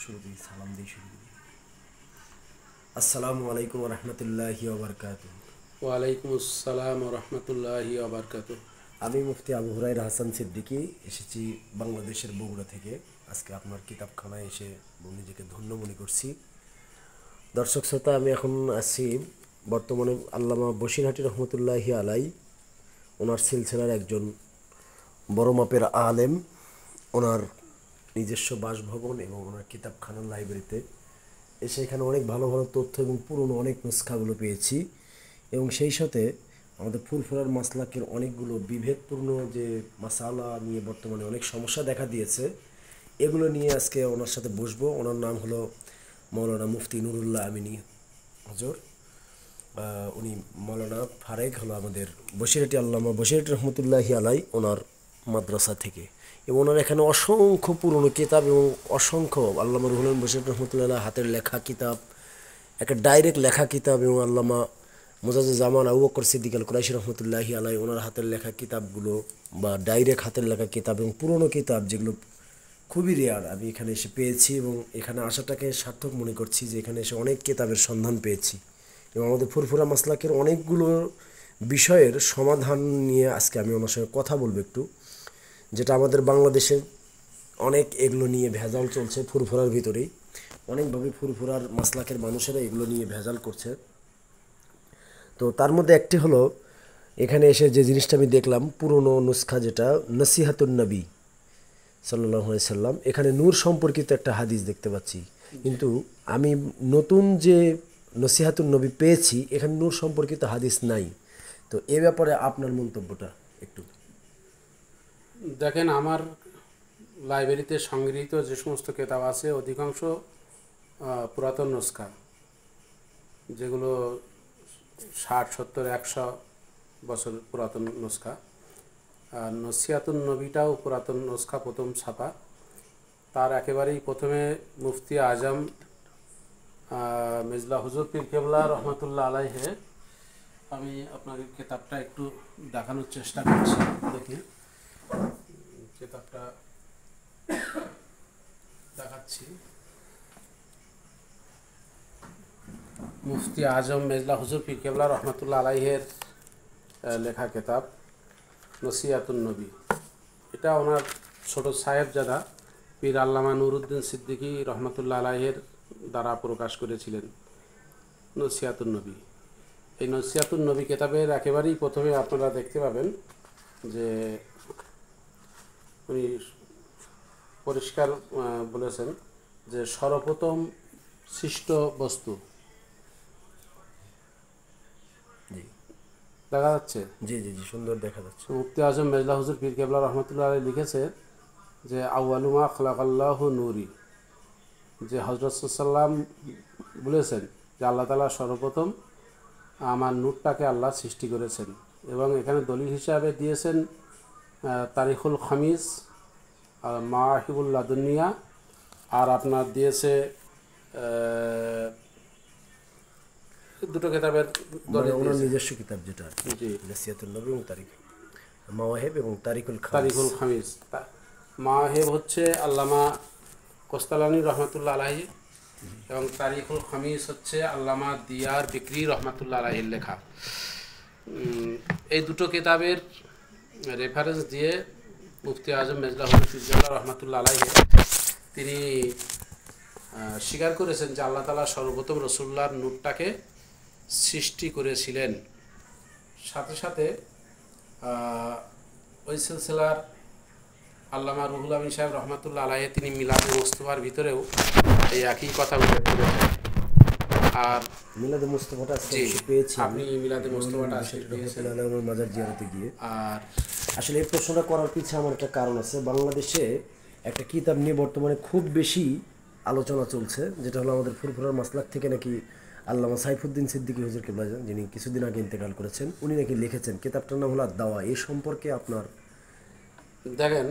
শুরুতেই সালাম দিয়ে শুরু করি। আসসালামু আলাইকুম রহমতুল্লাহি ওবরকাতুহ। ওয়ালাইকুম আসসালাম রহমতুল্লাহি আবরকাত। আমি মুফতি আবু হুরায়রা হাসান সিদ্দিকী এসেছি বাংলাদেশের বগুড়া থেকে। আজকে আপনার কিতাবখানায় এসে নিজেকে ধন্য মনে করছি। দর্শক শ্রোতা, আমি এখন আছি বর্তমানে আল্লামা বশিরহাটি রহমতুল্লাহি আলাই, ওনার সিলসিলার একজন বড় মাপের আলেম। ওনার নিজস্ব বাসভবন এবং ওনার কিতাবখানার লাইব্রেরিতে এসে এখানে অনেক ভালো ভালো তথ্য এবং পুরনো অনেক নুসখাগুলো পেয়েছি। এবং সেই সাথে আমাদের ফুরফুরার মাসলাকের অনেকগুলো বিভেদপূর্ণ যে মাসালা নিয়ে বর্তমানে অনেক সমস্যা দেখা দিয়েছে, এগুলো নিয়ে আজকে ওনার সাথে বসবো। ওনার নাম হলো মৌলানা মুফতি নুরুল্লাহ আমিনী হজর। উনি মৌলানা ফারেক হলো আমাদের বশিরহাটি আল্লামা বশিরহাটি রহমতুল্লাহি আলাই ওনার মাদ্রাসা থেকে। এবং ওনার এখানে অসংখ্য পুরনো কিতাব এবং অসংখ্য আল্লামা রুহুল আমিন বশিরহাটি রহমতুল্লাহ হাতের লেখা কিতাব, একটা ডাইরেক্ট লেখা কিতাব, এবং আল্লামা জামান আবু বকর সিদ্দিক আল কুরাইশি রহমতুল্লাহি আলাই ওনার হাতের লেখা কিতাবগুলো বা ডাইরেক্ট হাতের লেখা কিতাব এবং পুরনো কিতাব যেগুলো খুবই রেয়ার, আমি এখানে এসে পেয়েছি। এবং এখানে আসাটাকে সার্থক মনে করছি যে এখানে এসে অনেক কিতাবের সন্ধান পেয়েছি এবং আমাদের ফুরফুরা মাসলাকের অনেকগুলো বিষয়ের সমাধান নিয়ে আজকে আমি ওনার সঙ্গে কথা বলবো একটু। যেটা আমাদের বাংলাদেশে অনেক এগুলো নিয়ে ভেজাল চলছে ফুরফুরার ভিতরেই, অনেকভাবে ফুরফুরার মাসলাকের মানুষেরা এগুলো নিয়ে ভেজাল করছে। তো তার মধ্যে একটি হলো, এখানে এসে যে জিনিসটা আমি দেখলাম পুরনো নুসখা, যেটা নসিহাতুন নবী সাল্লাল্লাহু আলাইহি সাল্লাম, এখানে নূর সম্পর্কিত একটা হাদিস দেখতে পাচ্ছি। কিন্তু আমি নতুন যে নসিহাতুন নবী পেয়েছি এখানে নূর সম্পর্কিত হাদিস নাই। তো এ ব্যাপারে আপনার মন্তব্যটা একটু। দেখেন, আমার লাইব্রেরিতে সংগৃহীত যে সমস্ত কিতাব আছে অধিকাংশ পুরাতন নুসখা, যেগুলো 60, 70, 100 বছর পুরাতন নুসখা। আর নসিহাতুন নবীটাও পুরাতন নুসখা, প্রথম ছাপা। তার একেবারেই প্রথমে মুফতি আজম মিজলা হুজুর পীর কেবলা রহমতুল্লাহ আলাইহে, আমি আপনাকে কিতাবটা একটু দেখানোর চেষ্টা করছি। দেখি, কিতাবটা দেখাচ্ছি। মুফতি আজম মেজলা হুজুর পীর কেবলা রহমতুল্লাহ আলাইহের লেখা কিতাব নসিহাতুন নবী। এটা ওনার ছোট সাহেবজাদা পীর আল্লামা নুরুদ্দিন সিদ্দিকী রহমতুল্লাহ আলাইহের দ্বারা প্রকাশ করেছিলেন নসিহাতুন নবী। এই নসিহাতুন নবী কিতাবের একেবারেই প্রথমে আপনারা দেখতে পাবেন যে উনি পরিষ্কার বলেছেন যে সর্বপ্রথম সৃষ্ট বস্তু। জি দেখা যাচ্ছে? জি জি জি, সুন্দর দেখা যাচ্ছে। মুফতি আজম মেজলা হুজুর পীর কেবলা রহমতুল্লাহ আলাইহি লিখেছে যে আউয়ালুমা খালাকাল্লাহু নূরি, যে হযরত সাল্লাম বলেছেন যে আল্লাহ তাআলা সর্বপ্রথম আমার নূরটাকে আল্লাহ সৃষ্টি করেছেন। এবং এখানে দলিল হিসাবে দিয়েছেন তারিখুল খামিস আর মাওয়াহিবুল লাদুনিয়া, আর আপনার দিয়েছে দুটো কিতাবের দলিল ওনার দিয়েছে। নিজস্ব কিতাব যেটা জি, নসিহাতুন নবী এবং মাওয়াহিব এবং তারিকুল তারিকুল খামিস। মাওয়াহিব হচ্ছে আল্লামা কোস্তালানী রহমতুল্লাহ আলাহি, এবং তারিকুল খামিস হচ্ছে আল্লামা দিয়ার বিক্রি রহমতুল্লাহ আলাহির লেখা। এই দুটো কিতাবের রেফারেন্স দিয়ে মুফতি আজম মেজলা হুজুর রহমতুল্লাহ আলাহি তিনি স্বীকার করেছেন যে আল্লাহ তাআলা সর্বপ্রথম রসুল্লাহর নূরটাকে সৃষ্টি করেছিলেন। সাথে সাথে ওই সিলসিলার আল্লামা রুহুল আমিন সাহেব রহমতুল্লাহ আলাইহি তিনি মিলাদে মুস্তফার ভিতরেও এই একই কথা উল্লেখ করেছেন। আর মিলাদে মুস্তফাটা জি, পেয়েছি আপনি মিলাদে মুস্তফাটা পেয়েছেন। মাজার জিয়ারতে গিয়ে। আর আসলে এই প্রশ্নটা করার পিছনে আমার একটা কারণ আছে। বাংলাদেশে একটা কিতাব নিয়ে বর্তমানে খুব বেশি আলোচনা চলছে, যেটা হলো আমাদের ফুরফুরার মাসলাক থেকে নাকি আল্লামা সাইফুদ্দিন সিদ্দিকী হুজুর কেবলা, যিনি কিছুদিন আগে ইন্তেকাল করেছেন, উনি নাকি লিখেছেন। কিতাবটার নাম হলো দাওয়া। এই সম্পর্কে আপনার। দেখেন,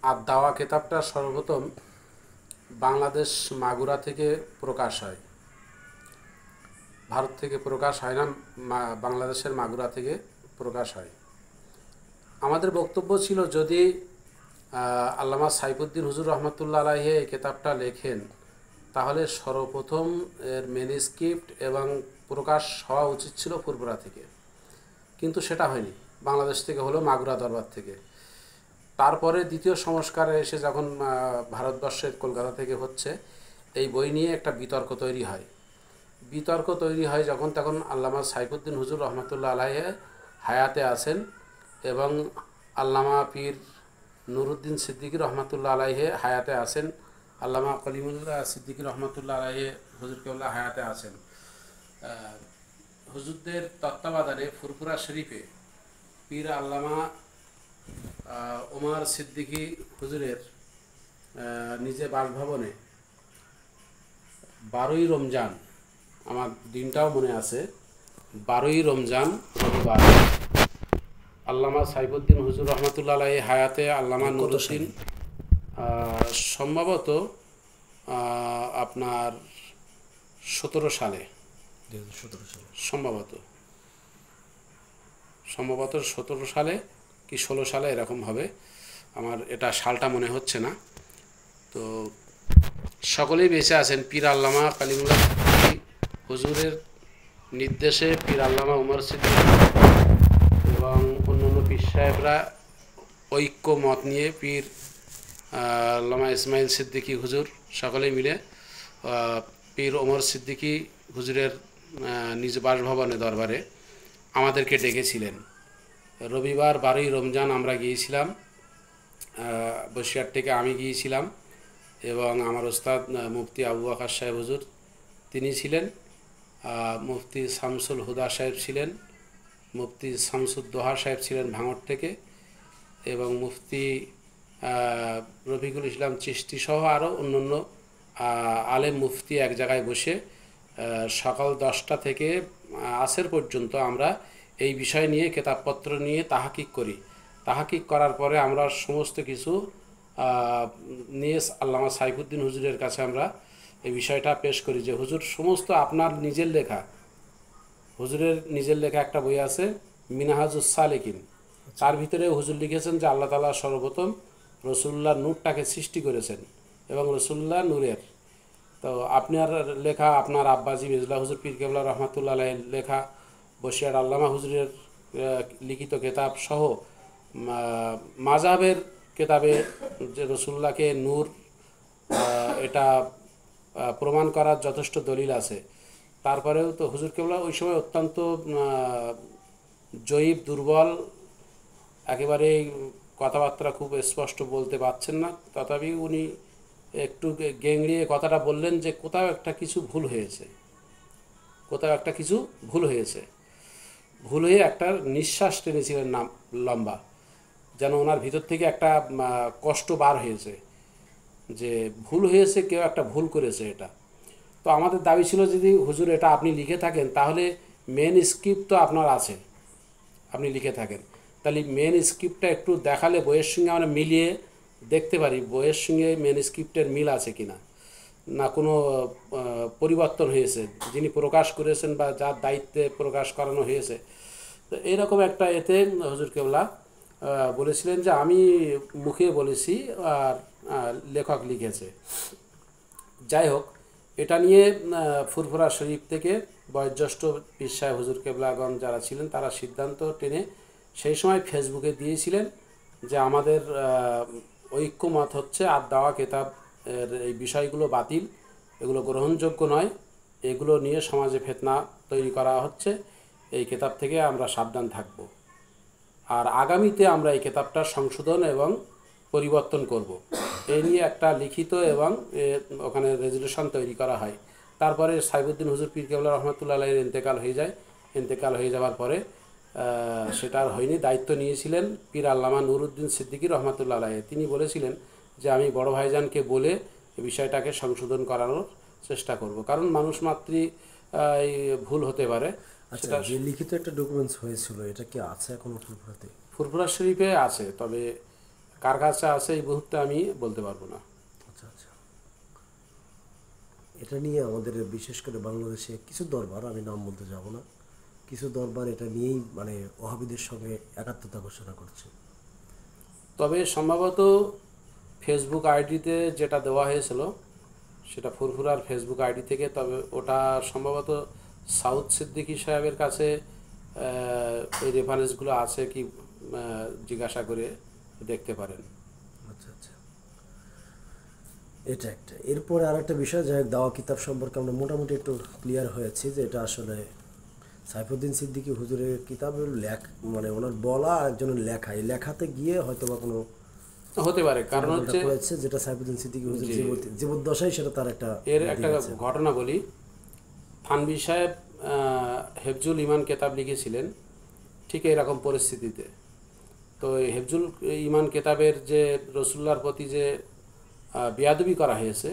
আর দাওয়া কিতাবটা সর্বপ্রথম বাংলাদেশ মাগুরা থেকে প্রকাশ হয়, ভারত থেকে প্রকাশ হয় না, বাংলাদেশের মাগুরা থেকে প্রকাশ হয়। আমাদের বক্তব্য ছিল যদি আল্লামা সাইফুদ্দিন হুজুর রহমতুল্লাহ আলাইহি এই কিতাবটা লেখেন, তাহলে সর্বপ্রথম এর ম্যানুস্ক্রিপ্ট এবং প্রকাশ হওয়া উচিত ছিল ফুরফুরা থেকে, কিন্তু সেটা হয়নি। বাংলাদেশ থেকে হলো, মাগুরা দরবার থেকে। তারপরে দ্বিতীয় সংস্কারে এসে যখন ভারতবর্ষের কলকাতা থেকে হচ্ছে, এই বই নিয়ে একটা বিতর্ক তৈরি হয়। বিতর্ক তৈরি হয় যখন তখন আল্লামা সাইফুদ্দিন হুজুর রহমতুল্লাহ আলাইহে হায়াতে আছেন এবং আল্লামা পীর নুরুদ্দিন সিদ্দিকী রহমতুল্লাহ আলাইহে হায়াতে আছেন, আল্লামা কলিমুল্লাহ সিদ্দিকী রহমতুল্লাহ আলাইহে হুজুর কেবলা হায়াতে আছেন। হুজুরদের তত্ত্বাবধানে ফুরফুরা শরীফে পীর আল্লামা ওমর সিদ্দিকী হুজুরের নিজে বাসভবনে 12ই রমজান, আমার দিনটাও মনে আছে, 12ই রমজান রবিবার, আল্লামা সাইফুদ্দিন হুজুর রহমতুল্লাহ আলাইহি হায়াতে আল্লামা নুরুদ্দিন সম্ভবত আপনার 17 সালে, 2017 সালে সম্ভবত 17 সালে কি 16 সালে এরকম হবে, আমার এটা সালটা মনে হচ্ছে না। তো সকলেই বেঁচে আছেন। পীর আল্লামা কালিমুল্লাহ হুজুরের নির্দেশে পীর আল্লামা উমর সিদ্দিক এবং অন্যান্য পীর সাহেবরা ঐক্য মত নিয়ে পীর আল্লামা ইসমাইল সিদ্দিকী হুজুর সকলেই মিলে পীর ওমর সিদ্দিকী হুজুরের নিজ বাসভবনে দরবারে আমাদেরকে ডেকেছিলেন। রবিবার 12ই রমজান আমরা গিয়েছিলাম, বসিরহাট থেকে আমি গিয়েছিলাম এবং আমার ওস্তাদ মুফতি আবু বকর সাহেব হুজুর তিনি ছিলেন, মুফতি শামসুল হুদা সাহেব ছিলেন, মুফতি শামসুদ্দোহা সাহেব ছিলেন ভাঙড় থেকে, এবং মুফতি রফিকুল ইসলাম চিশতি সহ আরও অন্যান্য আলেম মুফতি এক জায়গায় বসে সকাল 10টা থেকে আসর পর্যন্ত আমরা এই বিষয় নিয়ে কেতাবপত্র নিয়ে তাহাকিক করি। তাহাকিক করার পরে আমরা সমস্ত কিছু নিয়ে আল্লামা সাইফুদ্দিন হুজুরের কাছে আমরা এই বিষয়টা পেশ করি যে হুজুর সমস্ত আপনার নিজের লেখা, হুজুরের নিজের লেখা একটা বই আছে মিনহাজুস সালেকিন, তার ভিতরে হুজুর লিখেছেন যে আল্লাহ তাআলা সর্বপ্রথম রসুল্লাহ নূরটাকে সৃষ্টি করেছেন এবং রসুল্লাহ নূরের। তো আপনার লেখা, আপনার আব্বাজি মেজলা হুজুর পীর কেবলা রহমাতুল্লাহ আলাইহির লেখা, বসিরহাট আল্লামা হুজুরের লিখিত কেতাব সহ মাযহাবের কেতাবে যে রসুল্লাহকে নূর এটা প্রমাণ করার যথেষ্ট দলিল আছে। তারপরেও তো হুজুর কেবলা ওই সময় অত্যন্ত জয়ীব, দুর্বল, একেবারে কথাবার্তা খুব স্পষ্ট বলতে পারছেন না, তথাপি উনি একটু গেংড়িয়ে কথাটা বললেন যে কোথাও একটা কিছু ভুল হয়েছে, কোথাও একটা কিছু ভুল হয়েছে। ভুল হয়ে একটা নিঃশ্বাস টেনেছিলেন না লম্বা, যেন ওনার ভিতর থেকে একটা কষ্ট বার হয়েছে যে ভুল হয়েছে, কেউ একটা ভুল করেছে এটা। তো আমাদের দাবি ছিল যদি হুজুর এটা আপনি লিখে থাকেন তাহলে মেন স্ক্রিপ্ট তো আপনার আছে, আপনি লিখে থাকেন, তাহলে মেন স্ক্রিপ্টটা একটু দেখালে বইয়ের সঙ্গে আমরা মিলিয়ে দেখতে পারি বইয়ের সঙ্গে মেন স্ক্রিপ্টের মিল আছে কিনা, না কোনো পরিবর্তন হয়েছে, যিনি প্রকাশ করেছেন বা যার দায়িত্বে প্রকাশ করানো হয়েছে। তো এইরকম একটা এতে হুজুর কেবলা বলেছিলেন যে আমি মুখে বলেছি আর লেখক লিখেছে। যাই হোক, এটা নিয়ে ফুরফুরা শরীফ থেকে বয়োজ্যেষ্ঠ পীর সাহেব হুজুর কেবলাগণ যারা ছিলেন তারা সিদ্ধান্ত টেনে সেই সময় ফেসবুকে দিয়েছিলেন যে আমাদের ঐক্যমত হচ্ছে আর দেওয়া কেতাব এই বিষয়গুলো বাতিল, এগুলো গ্রহণযোগ্য নয়, এগুলো নিয়ে সমাজে ফিতনা তৈরি করা হচ্ছে, এই কেতাব থেকে আমরা সাবধান থাকব, আর আগামীতে আমরা এই কেতাবটা সংশোধন এবং পরিবর্তন করব, এই নিয়ে একটা লিখিত এবং ওখানে রেজুলেশন তৈরি করা হয়। তারপরে সাইফুদ্দিন হুজুর পীর কেবলা রহমতুল্লাহ আলাইহির ইন্তেকাল হয়ে যায়। ইন্তেকাল হয়ে যাওয়ার পরে সেটা আর হয়নি, দায়িত্ব নিয়েছিলেন পীর আল্লামা নুরুদ্দিন সিদ্দিকী রহমতুল্লাহ আলাইহি। তিনি বলেছিলেন যে আমি বড় ভাইজানকে বলে এই বিষয়টাকে সংশোধন করানোর চেষ্টা করব, কারণ মানুষ মাত্রই ভুল হতে পারে। আচ্ছা, যে লিখিত একটা ডকুমেন্টস হয়েছিল এটা কি আছে এখনো ফুরফুরাতে? ফুরফুরা শরীফে আছে, তবে কার কাছে আছে এই মুহূর্তে আমি বলতে পারবো না। আচ্ছা আচ্ছা, এটা নিয়ে আমাদের বিশেষ করে বাংলাদেশে কিছু দরবার, আমি নাম বলতে যাব না, কিছু দরবার এটা নিয়েই মানে ওহাবিদের সঙ্গে একাত্মতা ঘোষণা করছে। তবে সম্ভবত ফেসবুক আইডিতে যেটা দেওয়া হয়েছিল সেটা ফুরফুরার ফেসবুক আইডি থেকে। তবে ওটা সম্ভবত সাউদ সিদ্দিকী সাহেবের কাছে এই রেফারেন্সগুলো আছে কি জিজ্ঞাসা করে দেখতে পারেন। আচ্ছা আচ্ছা, এটা একটা। এরপরে আর একটা বিষয়, যাই হোক দাওয়া কিতাব সম্পর্কে আমরা মোটামুটি একটু ক্লিয়ার হয়েছি যে এটা আসলে সাইফুদ্দিন সিদ্দিকী হুজুরের কিতাবের মানে ওনার বলা আর একজনের লেখা, এই লেখাতে গিয়ে হয়তো বা কোনো হতে পারে, কারণ হচ্ছে করেছে যেটা সাইফুদ্দিন সিদ্দিকী হুজুর জীবদ্দশায় সেটা তার একটা এর একটা ঘটনা বলি। থানভী সাহেব হেফজুল ইমান কেতাব লিখেছিলেন ঠিক এরকম পরিস্থিতিতে। তো এই হেফজুল ইমান কেতাবের যে রসুল্লাহর প্রতি যে বেয়াদবি করা হয়েছে,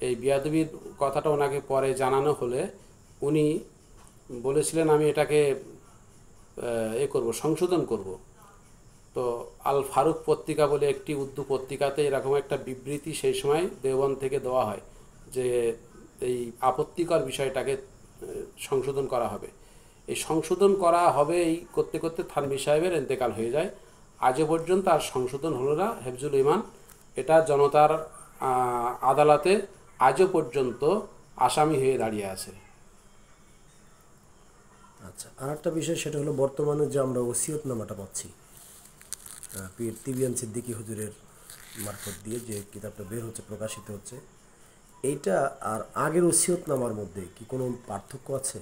এই বেয়াদবির কথাটা ওনাকে পরে জানানো হলে উনি বলেছিলেন আমি এটাকে সংশোধন করব। তো আল ফারুক পত্রিকা বলে একটি উর্দু পত্রিকাতে এরকম একটা বিবৃতি সেই সময় দেওবন্দ থেকে দেওয়া হয় যে এই আপত্তিকর বিষয়টাকে সংশোধন করা হবে। এই সংশোধন করা হবে এই করতে করতে থানভী সাহেবের ইন্তেকাল হয়ে যায়। আজও পর্যন্ত আর সংশোধন হলো না। হেফজুল ইমান এটা জনতার আদালতে আজও পর্যন্ত আসামি হয়ে দাঁড়িয়ে আছে। আচ্ছা, আর একটা বিষয় সেটা হলো বর্তমানে যে আমরা ওসিয়তনামাটা পাচ্ছি পীর তিবিয়ান সিদ্দিকী হুজুরের মারফত দিয়ে যে কিতাবটা বের হচ্ছে, প্রকাশিত হচ্ছে, এইটা আর আগের ওসিয়তনামার মধ্যে কি কোনো পার্থক্য আছে?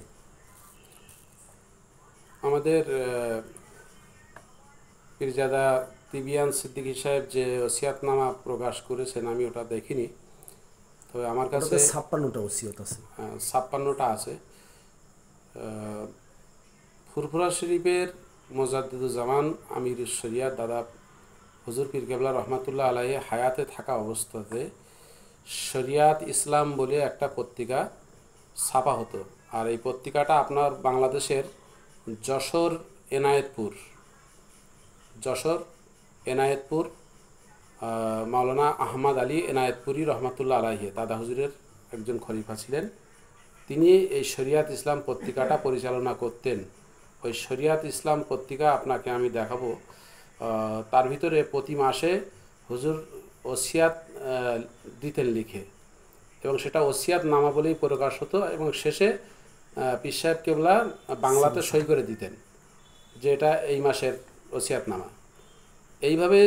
আমাদের পীরজাদা তিবিয়ান সিদ্দিকী সাহেব যে ওসিয়াতনামা প্রকাশ করেছেন আমি ওটা দেখিনি, তবে আমার কাছে 56টা ওসিয়ত আছে। 56টা আছে। ফুরফুরা শরীফের মোজাদ্দিদুজ্জামান আমির শরিয়াত দাদা হুজুর পীর কেবলা রহমাতুল্লাহ আলাইহি হায়াতে থাকা অবস্থাতে শরিয়াত ইসলাম বলে একটা পত্রিকা ছাপা হতো। আর এই পত্রিকাটা আপনার বাংলাদেশের যশোর এনায়েতপুর মাওলানা আহমদ আলী এনায়েতপুরি রহমাতুল্লাহ আলাইহি দাদা হুজুরের একজন খলিফা ছিলেন। তিনি এই শরিয়াত ইসলাম পত্রিকাটা পরিচালনা করতেন। ওই শরিয়াত ইসলাম পত্রিকা আপনাকে আমি দেখাবো। তার ভিতরে প্রতি মাসে হুজুর ওসিয়াত দিতেন লিখে, এবং সেটা ওসিয়াত নামা বলেই প্রকাশ হতো, এবং শেষে পীর সাহেব কেবলা বাংলাতে সই করে দিতেন যে এটা এই মাসের ওসিয়াত নামা। এইভাবে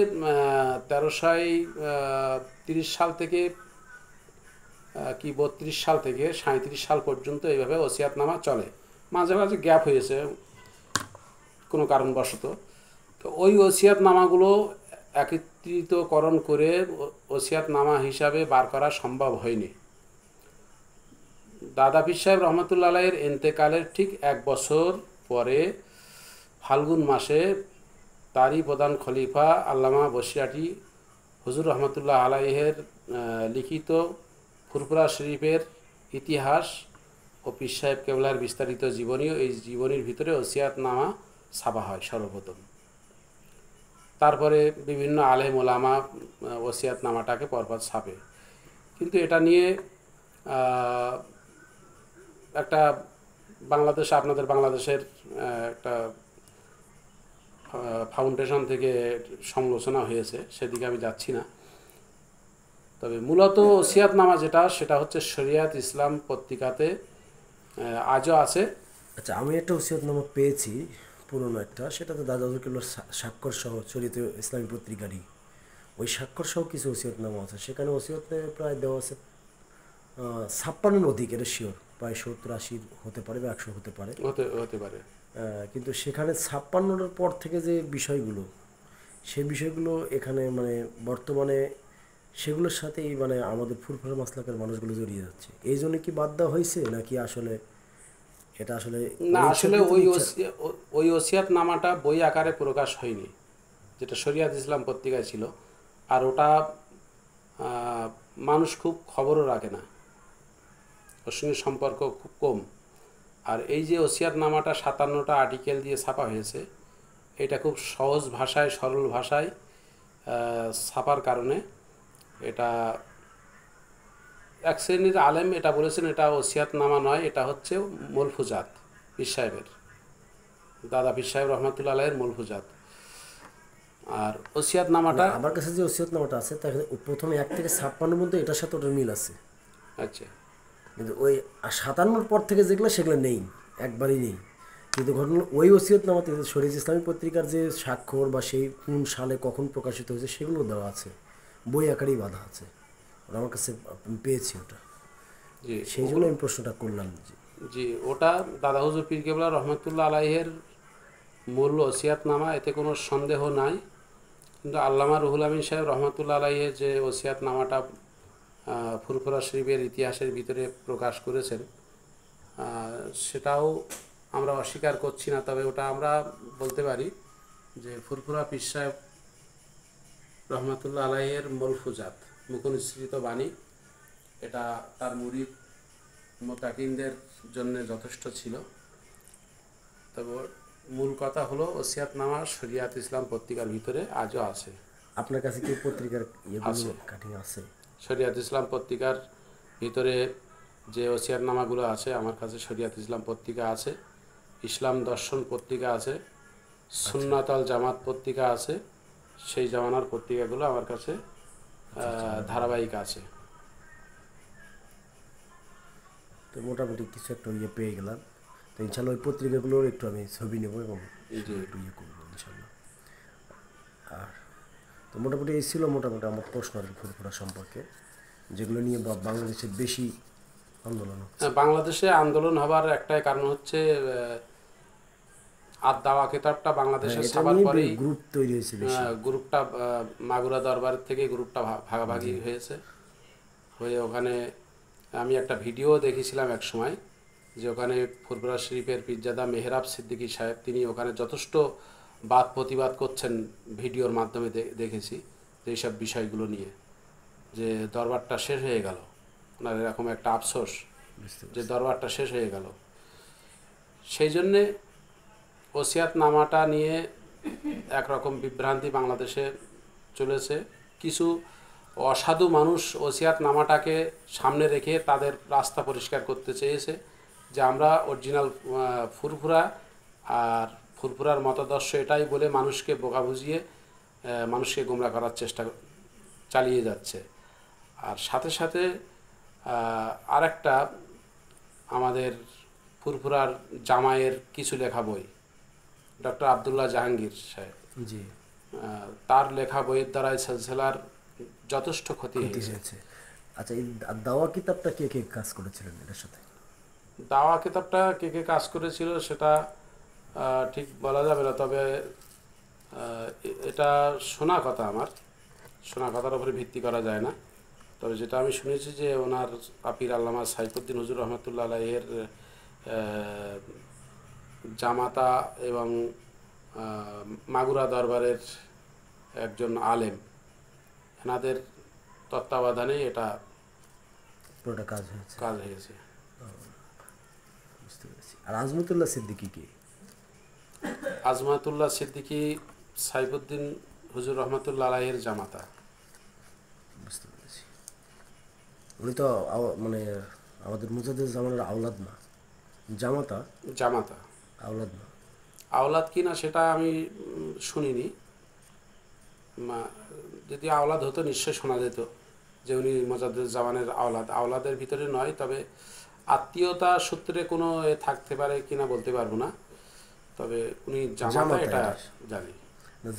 1330 সাল থেকে কি 32 সাল থেকে 37 সাল পর্যন্ত এইভাবে ওসিয়াতনামা চলে। মাঝে মাঝে গ্যাপ হয়েছে কোনো কারণবশত। তো ওই ওসিয়াতনামাগুলো একত্রিতকরণ করে ওসিয়াতনামা হিসাবে বার করা সম্ভব হয়নি। দাদা পীর সাহেব রহমতুল্লাহ আলাইহির ইন্তেকালের ঠিক 1 বছর পরে ফাল্গুন মাসে তারই প্রধান খলিফা আল্লামা বসিরাটি হুজুর রহমতুল্লাহ আলাইহের লিখিত ফুরফুরা শরীফের ইতিহাস ও পীর সাহেব কেবলার বিস্তারিত জীবনী, এই জীবনীর ভিতরে ওসিয়াতনামা ছাপা হয় সর্বপ্রথম। তারপরে বিভিন্ন আলেম ওলামা ওসিয়াতনামাটাকে পরপর ছাপে। কিন্তু এটা নিয়ে একটা আপনাদের বাংলাদেশের একটা ফাউন্ডেশন থেকে সমালোচনা হয়েছে, সেদিকে আমি যাচ্ছি না। তবে মূলত ওসিয়াতনামা সেটা হচ্ছে শরিয়াত ইসলাম পত্রিকাতে আজও আছে। আচ্ছা, আমি একটা ওসিয়তনামা পেয়েছি পুরনো একটা, সেটাতে দাদা হুজুর স্বাক্ষর সহ চলিত ইসলামী পত্রিকারই ওই স্বাক্ষর সহ কিছু ওসিয়তনামা আছে। সেখানে ওসিয়তে প্রায় দেওয়া আছে 56 অধিক, এটা শিওর, প্রায় 70-80 হতে পারে বা 100 হতে পারে, হতে পারে। কিন্তু সেখানে 56টার পর থেকে যে বিষয়গুলো, সেই বিষয়গুলো এখানে মানে বর্তমানে সেগুলোর সাথেই মানে আমাদের ফুরফুরা মাসলাকের মানুষগুলো জড়িয়ে যাচ্ছে। এই জন্য কি বাদ দেওয়া হয়েছে নাকি আসলে এটা আসলে না? আসলে ওই ওসিয়াতনামাটা বই আকারে প্রকাশ হয়নি, যেটা শরিয়াত ইসলাম পত্রিকায় ছিল। আর ওটা মানুষ খুব খবরও রাখে না, ওর সঙ্গে সম্পর্ক খুব কম। আর এই যে ওসিয়াতনামাটা 57টা আর্টিকেল দিয়ে ছাপা হয়েছে, এটা খুব সহজ ভাষায় সরল ভাষায় ছাপার কারণে এটা এক শ্রেণীর আলেম এটা বলেছেন এটা ওসিয়াতনামা নয়, এটা হচ্ছে মলফুজাত, পীর সাহেবের দাদা পীর সাহেব রহমতুল্লাহ আলাইহির মলফুজাত। আর ওসিয়াতনামাটা আমার কাছে যে ওসিয়তনামাটা আছে তার প্রথমে 1 থেকে 56 মধ্যে এটার সাথে ওটার মিল আছে। আচ্ছা কিন্তু ওই 57 পর থেকে যেগুলো সেগুলো নেই, একবারই নেই। কিন্তু ঘটনা ওই ওসিয়তনামাতে শরীয়ত ইসলামী পত্রিকার যে স্বাক্ষর বা সেই কোন সালে কখন প্রকাশিত হয়েছে সেগুলো দেওয়া আছে, বই আকারেই বাঁধা আছে। ওটা আমার কাছে আমি পেয়েছি ওটা, জি সেই জন্য ওগুলো আমি প্রশ্নটা করলাম। জি ওটা দাদা হুজুর পীর কেবলা রহমতুল্লাহ আলাইহের মূল ওসিয়াতনামা, এতে কোনো সন্দেহ নাই। কিন্তু আল্লামা রুহুল আমিন সাহেব রহমতুল্লাহ আলাইহের যে ওসিয়াতনামাটা ফুরফুরা শরীফের ইতিহাসের ভিতরে প্রকাশ করেছেন, সেটাও আমরা অস্বীকার করছি না। তবে ওটা আমরা বলতে পারি যে ফুরফুরা পীর সাহেব রহমতুল্লাহ আলাইহের মলফুজাত, মুখনিসৃত বাণী, এটা তার মুরিদ মোতাকিনদের জন্য যথেষ্ট ছিল। তবে মূল কথা হলো ওসিয়াতনামা শরিয়াত ইসলাম পত্রিকার ভিতরে আজও আছে। আপনার কাছে কি পত্রিকার ইয়েগুলো আছে। কাটিং আছে? শরিয়াত ইসলাম পত্রিকার ভিতরে যে ওসিয়াতনামাগুলো আছে, আমার কাছে শরিয়াত ইসলাম পত্রিকা আছে, ইসলাম দর্শন পত্রিকা আছে, সুন্নাত আল জামাত পত্রিকা আছে। সেই জামানার পত্রিকাগুলো আমার কাছে ধারাবাহিক আছে। তো মোটামুটি কিছু একটা ইয়ে পেয়ে গেলাম। তো ইনশাল্লাহ ওই পত্রিকাগুলোর একটু আমি ছবি নেবো এবং জি একটু ইয়ে করবো ইনশাল্লাহ। আর তো মোটামুটি এই ছিল মোটামুটি আমার প্রশ্ন আর কি ফুরফুরা সম্পর্কে, যেগুলো নিয়ে বাংলাদেশের বেশি আন্দোলন হচ্ছে। বাংলাদেশে আন্দোলন হবার একটাই কারণ হচ্ছে আর দাওয়া কিতাবটা হ্যাঁ, বাংলাদেশে এটা ছাপার নিয়ে পরেই গ্রুপ তৈরি হয়েছে বেশি। গ্রুপটা মাগুরা দরবার থেকে গ্রুপটা ভাগাভাগি হয়েছে, হয়ে ওখানে আমি একটা ভিডিও দেখেছিলাম এক সময়, যে ওখানে ফুরফুরা শরীফের পীরজাদা মেহরাব সিদ্দিকী সাহেব তিনি ওখানে যথেষ্ট বাদ প্রতিবাদ করছেন, ভিডিওর মাধ্যমে দেখেছি যে এইসব বিষয়গুলো নিয়ে, যে দরবারটা শেষ হয়ে গেল, ওনার এরকম একটা আফসোস বুঝতে যে পারছি। দরবারটা শেষ হয়ে গেল। সেই জন্যে ওসিয়াতনামাটা নিয়ে একরকম বিভ্রান্তি বাংলাদেশে চলেছে। কিছু অসাধু মানুষ ওসিয়াতনামাটাকে সামনে রেখে তাদের রাস্তা পরিষ্কার করতে চেয়েছে, যে আমরা অরিজিনাল ফুরফুরা, আর ফুরফুরার মতাদর্শ এটাই বলে মানুষকে বোকা বুঝিয়ে মানুষকে গোমরা করার চেষ্টা চালিয়ে যাচ্ছে। আর সাথে সাথে আরেকটা, আমাদের ফুরফুরার জামাইয়ের কিছু লেখা বই, ডক্টর আবদুল্লাহ জাহাঙ্গীর সাহেব, জি, তার লেখা বইয়ের দ্বারাই সিলসিলার যথেষ্ট ক্ষতি ক্ষতি হয়েছে। হয়েছে। আচ্ছা, এই দাওয়া কিতাবটা কে কে কাজ করেছিলেন এটার সাথে? দাওয়া কিতাবটা কে কে কাজ করেছিল সেটা ঠিক বলা যাবে না, তবে এটা শোনা কথা, আমার শোনা কথার উপরে ভিত্তি করা যায় না। তবে যেটা আমি শুনেছি যে ওনার আপির আল্লামা সাইফুদ্দিন হুজুর রহমতুল্লাহ আলাইহের জামাতা এবং মাগুরা দরবারের একজন আলেম, এনাদের তত্ত্বাবধানে এটা পুরোটা কাজ হয়েছে, কাজ হয়েছে। বুঝতে পেরেছি। আর আজমতুল্লাহ সিদ্দিকী কে? আজমাতুল্লাহ সিদ্দিকী সাইফুদ্দিন হুজুর রহমতুল্লাহ আলাইহের জামাতা। বুঝতে পেরেছি। উনি তো মানে আমাদের মুজাদ্দেদ জামানের আওলাদ না, জামাতা, জামাতা আওলাদ না। আওলাদ কিনা সেটা আমি শুনিনি। যদি আওলাদ হতো নিশ্চয় শোনা যেত যে উনি মোজাদ্দেদ জামানের আওলাদ। আওলাদের ভিতরে নয়, তবে আত্মীয়তা সূত্রে কোনো থাকতে পারে কিনা বলতে পারবো না, তবে উনি জামাতা এটা জানি।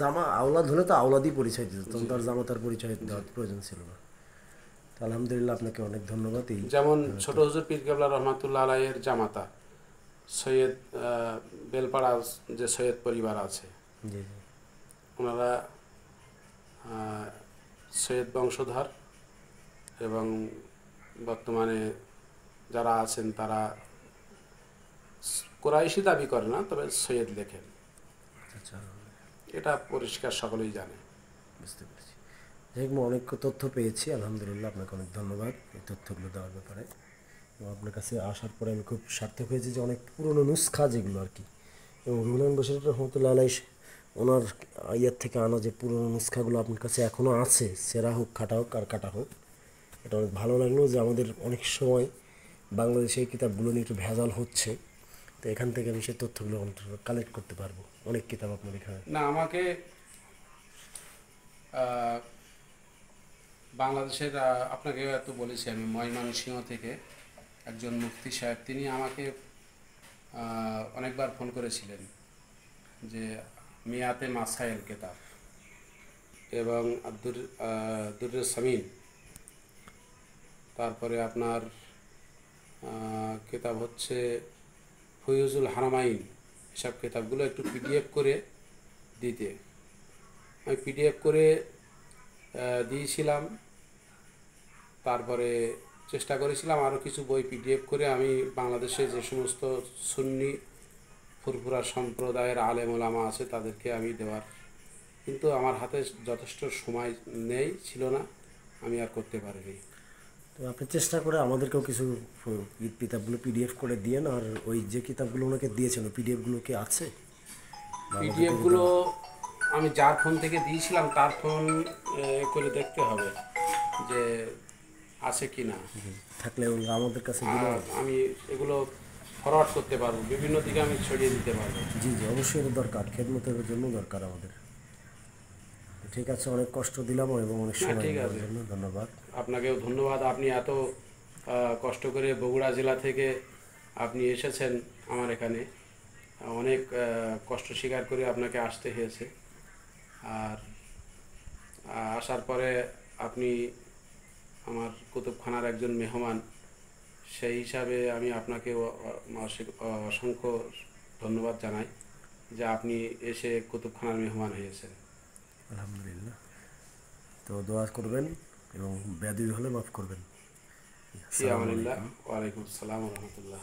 জামা আওলাদ হলে তো আওলাদই পরিচয় দিত, তখন তার জামাতার পরিচয় দেওয়ার প্রয়োজন ছিল না। তো আলহামদুলিল্লাহ, আপনাকে অনেক ধন্যবাদ। এই যেমন ছোট হুজুর পীর কেবলা রহমাতুল্লাহ আলাইয়ের জামাতা সৈয়দ বেলপাড়া যে সৈয়দ পরিবার আছে, জি জি, ওনারা সৈয়দ বংশধর, এবং বর্তমানে যারা আছেন তারা কোরাইশি দাবি করে না, তবে সৈয়দ লেখেন, আচ্ছা, এটা পরিষ্কার সকলেই জানে। বুঝতে পেরেছি। যাই হোক, অনেক তথ্য পেয়েছি, আলহামদুলিল্লাহ, আপনাকে অনেক ধন্যবাদ এই তথ্যগুলো দেওয়ার ব্যাপারে। এবং আপনার কাছে আসার পরে আমি খুব সার্থক হয়েছি যে অনেক পুরনো নুসখা যেগুলো আর কি, এবং রুহুল আমিন বশির রহমতুল্লাহ আলাই ওনার ইয়ের থেকে আনা যে পুরনো নুসখাগুলো আপনার কাছে এখনও আছে, সেরা হোক, খাটা হোক আর কাটা হোক, এটা অনেক ভালো লাগলো যে আমাদের অনেক সময় বাংলাদেশে এই কিতাবগুলো নিয়ে একটু ভেজাল হচ্ছে। তো এখান থেকে আমি সেই তথ্যগুলো কালেক্ট করতে পারবো। অনেক কিতাব আপনার এখানে। না, আমাকে বাংলাদেশের আপনাকে তো বলেছি আমি ময়মনসিংহ থেকে একজন মুফতি সাহেব, তিনি আমাকে অনেকবার ফোন করেছিলেন যে মিয়াতে মাসাইল কেতাব এবং দুর্রে সামিন, তারপরে আপনার কেতাব হচ্ছে ফয়জুল হারামাইন, এসব কেতাবগুলো একটু পিডিএফ করে দিতে। আমি পিডিএফ করে দিয়েছিলাম, তারপরে চেষ্টা করেছিলাম আরও কিছু বই পিডিএফ করে আমি বাংলাদেশে যে সমস্ত সুন্নি ফুরফুরা সম্প্রদায়ের আলেম ওলামা আছে তাদেরকে আমি দেওয়ার, কিন্তু আমার হাতে যথেষ্ট সময় ছিল না, আমি আর করতে পারিনি। তো আপনি চেষ্টা করে আমাদেরকেও কিছু কিতাবগুলো পিডিএফ করে দিয়েন। আর ওই যে কিতাবগুলো ওনাকে দিয়েছেন ওই পিডিএফগুলো কি আছে? পিডিএফগুলো আমি যার ফোন থেকে দিয়েছিলাম তার ফোন করে দেখতে হবে যে আছে কি না। থাকলে আমাদের কাছে আর আমি এগুলো ফরওয়ার্ড করতে পারবো, বিভিন্ন দিকে আমি ছড়িয়ে দিতে পারবো। জি জি, অবশ্যই এটা দরকার, খেদমতের জন্য দরকার আমাদের। ঠিক আছে, অনেক কষ্ট দিলাম এবং অনেক সময় ঠিক দেওয়ার আছে, জন্য ধন্যবাদ। আপনাকেও ধন্যবাদ। আপনি এত কষ্ট করে বগুড়া জেলা থেকে আপনি এসেছেন আমার এখানে, অনেক কষ্ট স্বীকার করে আপনাকে আসতে হয়েছে। আর আসার পরে আপনি আমার কুতুবখানার একজন মেহমান, সেই হিসাবে আমি আপনাকে অসংখ্য ধন্যবাদ জানাই যে আপনি এসে কুতুবখানার মেহমান হয়েছেন। আলহামদুলিল্লাহ। তো দোয়া করবেন এবং বেয়াদবি হলে মাফ করবেন। ফি আমানিল্লাহ। ওয়ালাইকুম আসসালাম ওয়া রাহমাতুল্লাহ।